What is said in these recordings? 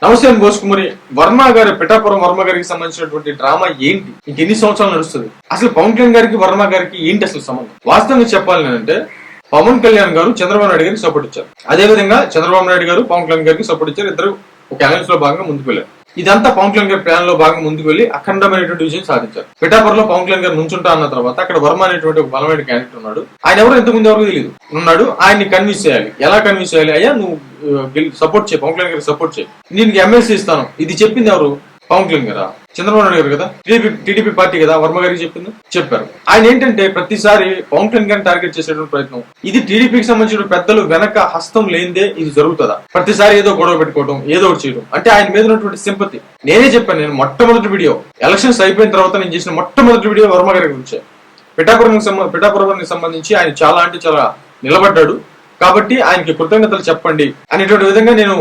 నమస్తే బోసుకుమరి. వర్మ గారి పిఠాపురం వర్మ గారికి సంబంధించినటువంటి డ్రామా ఏంటి, ఇంకెన్ని సంవత్సరాలు నడుస్తుంది? అసలు పవన్ కళ్యాణ్ గారికి వర్మ గారికి ఏంటి అసలు సంబంధం? వాస్తవంగా చెప్పాలి అంటే పవన్ కళ్యాణ్ గారు చంద్రబాబు నాయుడు గారికి సపోర్ట్ ఇచ్చారు. అదే విధంగా చంద్రబాబు నాయుడు గారు పవన్ కళ్యాణ్ గారికి సపోర్ట్ ఇచ్చారు. ఇద్దరు ఒక అలయన్స్ లో భాగంగా ముందుకు వెళ్ళారు. ఇదంతా పవన్ కళ్యాణ్ గారి ప్లాన్ లో భాగంగా ముందుకు వెళ్లి అఖండమైనటువంటి విజయం సాధించారు. పిఠాపురంలో పవన్ కళ్యాణ్ గారు నుంచుంటా అన్న తర్వాత అక్కడ వర్మ అనేటువంటి ఒక బలమైన క్యాండిడేట్ ఉన్నాడు. ఆయన ఎవరు ఇంతకుముందు ఎవరికి తెలియదు ఉన్నాడు. ఆయన్ని కన్విన్స్ చేయాలి. ఎలా కన్విన్స్ చేయాలి? అయ్యా నువ్వు సపోర్ట్ చేయి, పవన్ కళ్యాణ్ గారికి సపోర్ట్ చేయి, నేను ఎమ్మెల్సీ ఇస్తాను. ఇది చెప్పింది ఎవరు? పవన్ కళ్యాణ్ గారా? చంద్రబాబు నాయుడు గారు కదా, టీడీపీ పార్టీ కదా వర్మ గారికి చెప్పింది. చెప్పారు. ఆయన ఏంటంటే ప్రతిసారి పవన్ కళ్యాణ్ గారిని టార్గెట్ చేసేటువంటి ప్రయత్నం. ఇది టీడీపీకి సంబంధించిన పెద్దలు వెనక హస్తం లేనిదే ఇది జరుగుతుందా? ప్రతిసారి ఏదో గొడవ పెట్టుకోవడం, ఏదో ఒకటి చేయడం. అంటే ఆయన మీద ఉన్నటువంటి సింపతి. నేనే చెప్పాను, నేను మొట్టమొదటి వీడియో ఎలక్షన్స్ అయిపోయిన తర్వాత నేను చేసిన మొట్టమొదటి వీడియో వర్మ గారి గురించి. పిఠాపురానికి సంబంధించి ఆయన చాలా అంటే చాలా నిలబడ్డాడు. కాబట్టి ఆయనకి కృతజ్ఞతలు చెప్పండి అనేటువంటి విధంగా నేను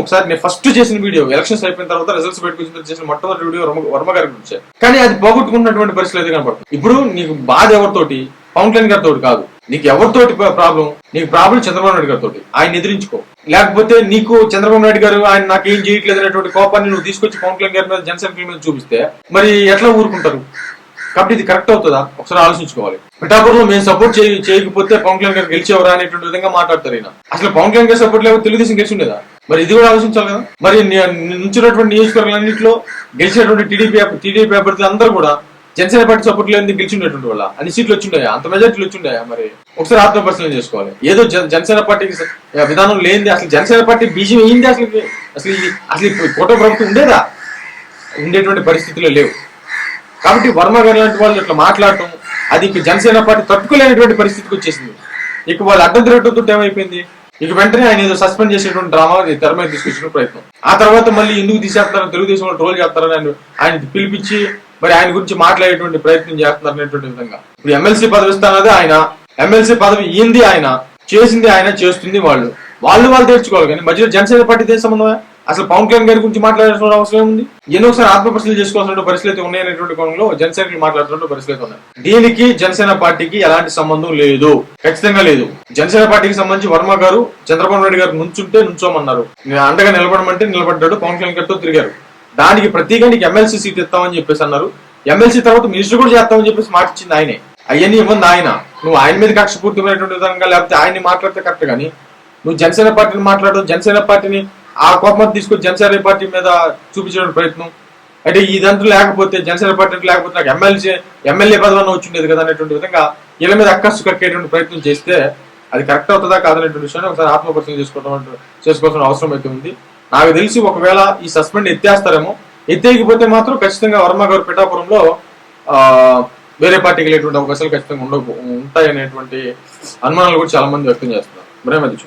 ఫస్ట్ చేసిన వీడియో ఎలక్షన్స్ అయిపోయిన తర్వాత రిజల్ట్స్ పెట్టుకుని చేసిన మొట్టమొదటి వీడియో వర్మ గారి గురించి. కానీ అది పోగొట్టుకున్నటువంటి పరిస్థితులు అయితే కనపడుతుంది. ఇప్పుడు నీకు బాధ ఎవరితోటి? పవన్ కళ్యాణ్ గారితో కాదు. నీకు ఎవరితోటి ప్రాబ్లం? నీకు ప్రాబ్లం చంద్రబాబు నాయుడు గారితో. ఆయన ఎదిరించుకో. లేకపోతే నీకు చంద్రబాబు నాయుడు గారు ఆయన నాకేం చేయట్లేదు అనేటువంటి కోపాన్ని నువ్వు తీసుకొచ్చి పవన్ కళ్యాణ్ గారి మీద జనసేన మీద చూపిస్తే మరి ఎట్లా ఊరుకుంటారు? కాబట్టి ఇది కరెక్ట్ అవుతుందా? ఒకసారి ఆలోచించుకోవాలి. పిఠాపురంలో మేము సపోర్ట్ చేయకపోతే పవన్ కళ్యాణ్ గారు గెలిచేవరా అనేటువంటి విధంగా మాట్లాడతారు. ఈయన అసలు పవన్ కళ్యాణ్ గారు సపోర్ట్ లేకపోతే తెలుగుదేశం గెలిచి ఉండేదా? మరి ఇది కూడా ఆలోచించాలి కదా. మరి నుంచినటువంటి నియోజకవర్గాలన్నింటిలో గెలిచినటువంటి టీడీపీ అభ్యర్థులు అందరూ కూడా జనసేన పార్టీ సపోర్ట్ లేని గెలిచి ఉండేటువంటి వాళ్ళ అన్ని సీట్లు వచ్చిండాయా? అంత మెజార్టీలు వచ్చిండాయా? మరి ఒకసారి ఆత్మపరిశీలన చేసుకోవాలి. ఏదో జనసేన పార్టీకి విధానం లేనిది, అసలు జనసేన పార్టీ బీజం అయింది అసలు అసలు కోట ప్రభుత్వం ఉండేదా? ఉండేటువంటి పరిస్థితుల్లో లేవు. కాబట్టి వర్మ గారు లాంటి వాళ్ళు ఇట్లా మాట్లాడటం, అది జనసేన పార్టీ తట్టుకోలేనటువంటి పరిస్థితికి వచ్చేసింది. ఇక వాళ్ళు అడ్డం తిరగడంతో ఏమైపోయింది? ఇక వెంటనే ఆయన ఏదో సస్పెండ్ చేసేటువంటి డ్రామా తెర మీద తీసుకొచ్చిన ప్రయత్నం. ఆ తర్వాత మళ్ళీ ఎందుకు తీసేస్తారని తెలుగుదేశంలో ట్రోల్ చేస్తారని ఆయన పిలిపించి మరి ఆయన గురించి మాట్లాడేటువంటి ప్రయత్నం చేస్తున్నారు అనేటువంటి విధంగా. ఇప్పుడు ఎమ్మెల్సీ పదవి ఇస్తానది ఆయన, ఎమ్మెల్సీ పదవి ఏంది ఆయన, చేసింది ఆయన, చేస్తుంది వాళ్ళు తెచ్చుకోవాలి. కానీ మధ్యలో జనసేన పార్టీ దేని సంబంధమే? అసలు పవన్ కళ్యాణ్ గారి గురించి మాట్లాడాల్సిన అవసరం ఏముంది? ఎన్నో ఒకసారి ఆత్మపరిశీలన చేసుకోవాల్సిన పరిస్థితి ఉన్నాయనేటువంటి కోణంలో జనసేనకి మాట్లాడుతున్న పరిస్థితి ఉన్నాయి. దీనికి జనసేన పార్టీకి ఎలాంటి సంబంధం లేదు, ఖచ్చితంగా లేదు. జనసేన పార్టీకి సంబంధించి వర్మ గారు చంద్రబాబు నాయుడు గారు నుంచోమన్నారు, అండగా నిలబడమంటే నిలబడ్డాడు. పవన్ కళ్యాణ్ గారితో తిరిగారు. దానికి ప్రతిగా నీకు ఎమ్మెల్సీ సీట్ ఇస్తామని చెప్పేసి అన్నారు. ఎమ్మెల్సీ తర్వాత మినిస్టర్ కూడా చేస్తామని చెప్పేసి మాట ఇచ్చింది ఆయనే. అవన్నీ ఇవ్వండి ఆయన. నువ్వు ఆయన మీద కక్ష పూర్తిమైనటువంటి విధంగా లేకపోతే ఆయన్ని మాట్లాడితే కరెక్ట్. కానీ నువ్వు జనసేన పార్టీని మాట్లాడు, జనసేన పార్టీని ఆ కోపం తీసుకొచ్చి జనసేన పార్టీ మీద చూపించే ప్రయత్నం. అంటే ఇదంతా లేకపోతే జనసేన పార్టీ లేకపోతే నాకు ఎమ్మెల్యే పదవి వచ్చిండేది కదా అనేటువంటి విధంగా వీళ్ళ మీద అక్కసు కక్కేటువంటి ప్రయత్నం చేస్తే అది కరెక్ట్ అవుతుందా కాదనేటువంటి విషయాన్ని ఒకసారి ఆత్మపరిశీలన చేసుకోవాల్సిన అవసరం అయితే ఉంది. నాకు తెలిసి ఒకవేళ ఈ సస్పెండ్ ఎత్తేస్తారేమో. ఎత్తేయకపోతే మాత్రం ఖచ్చితంగా వర్మ గారు పిఠాపురంలో వేరే పార్టీకి వెళ్ళేటువంటి అవకాశాలు ఖచ్చితంగా ఉంటాయనేటువంటి అనుమానాలు కూడా చాలా మంది వ్యక్తం చేస్తున్నారు. మరేమది